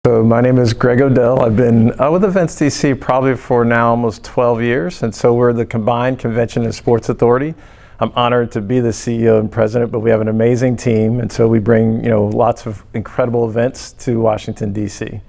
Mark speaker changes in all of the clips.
Speaker 1: So my name is Greg Odell. I've been with Events DC probably for now almost 12 years, and so we're the combined Convention and Sports Authority. I'm honored to be the CEO and president, but we have an amazing team, and so we bring lots of incredible events to Washington DC.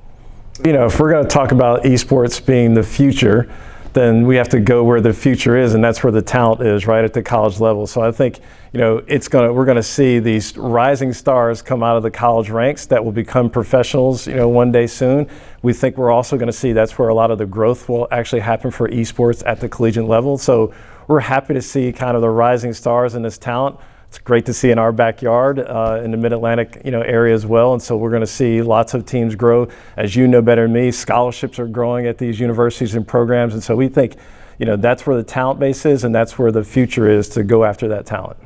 Speaker 1: If we're going to talk about esports being the future, then we have to go where the future is, and that's where the talent is, right at the college level. So I think we're going to see these rising stars come out of the college ranks that will become professionals one day soon. We think we're also going to see that's where a lot of the growth will actually happen for esports at the collegiate level. So we're happy to see kind of the rising stars in this talent. It's great to see in our backyard in the Mid-Atlantic area as well, and so we're going to see lots of teams grow. As you know better than me, scholarships are growing at these universities and programs, and so we think that's where the talent base is, and that's where the future is, to go after that talent.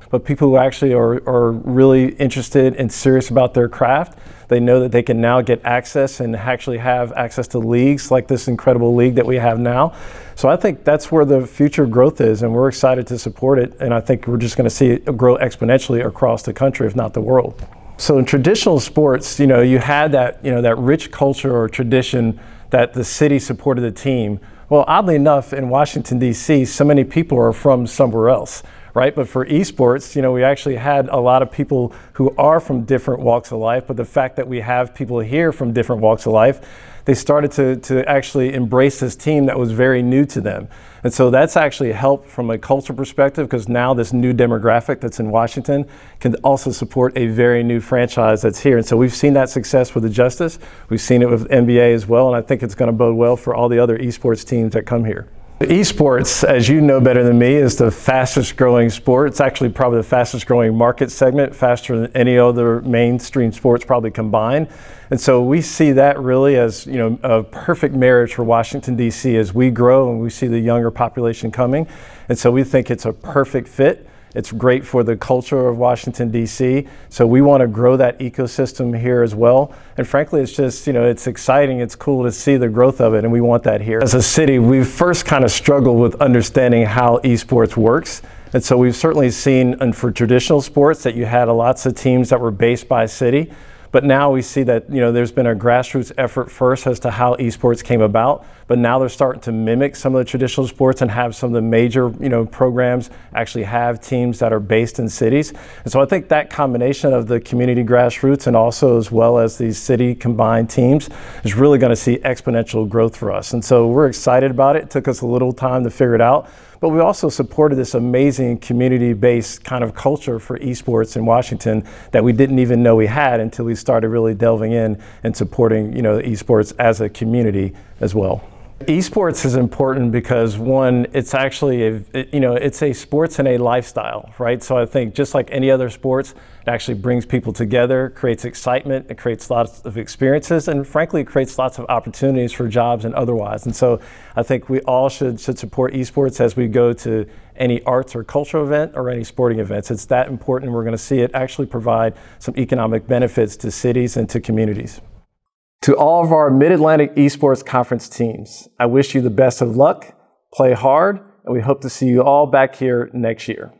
Speaker 1: But people who actually are really interested and serious about their craft, they know that they can now get access and actually have access to leagues like this incredible league that we have now. So I think that's where the future growth is, and we're excited to support it. And I think we're just going to see it grow exponentially across the country, if not the world. So in traditional sports, you had that rich culture or tradition that the city supported the team. Well, oddly enough, in Washington, D.C., so many people are from somewhere else, right? But for esports, we actually had a lot of people who are from different walks of life, but the fact that we have people here from different walks of life, they started to actually embrace this team that was very new to them. And so that's actually helped from a culture perspective, because now this new demographic that's in Washington can also support a very new franchise that's here. And so we've seen that success with the Justice. We've seen it with NBA as well, and I think it's going to bode well for all the other esports teams that come here. Esports, as you know better than me, is the fastest growing sport. It's actually probably the fastest growing market segment, faster than any other mainstream sports probably combined. And so we see that really as a perfect marriage for Washington, D.C. as we grow and we see the younger population coming. And so we think it's a perfect fit. It's great for the culture of Washington, D.C. So we want to grow that ecosystem here as well. And frankly, it's just, it's exciting. It's cool to see the growth of it, and we want that here. As a city, we've first kind of struggled with understanding how esports works. And so we've certainly seen, and for traditional sports, that you had lots of teams that were based by city. But now we see that there's been a grassroots effort first as to how esports came about, but now they're starting to mimic some of the traditional sports and have some of the major programs actually have teams that are based in cities. And so I think that combination of the community grassroots and also as well as these city combined teams is really going to see exponential growth for us. And so we're excited about it. It took us a little time to figure it out, but we also supported this amazing community-based kind of culture for esports in Washington that we didn't even know we had until we started really delving in and supporting esports as a community as well. Esports is important because, one, it's actually it's a sports and a lifestyle, right? So I think just like any other sports, it actually brings people together, creates excitement, it creates lots of experiences, and frankly, it creates lots of opportunities for jobs and otherwise. And so I think we all should support esports as we go to any arts or cultural event or any sporting events. It's that important. We're going to see it actually provide some economic benefits to cities and to communities. To all of our Mid-Atlantic Esports Conference teams, I wish you the best of luck, play hard, and we hope to see you all back here next year.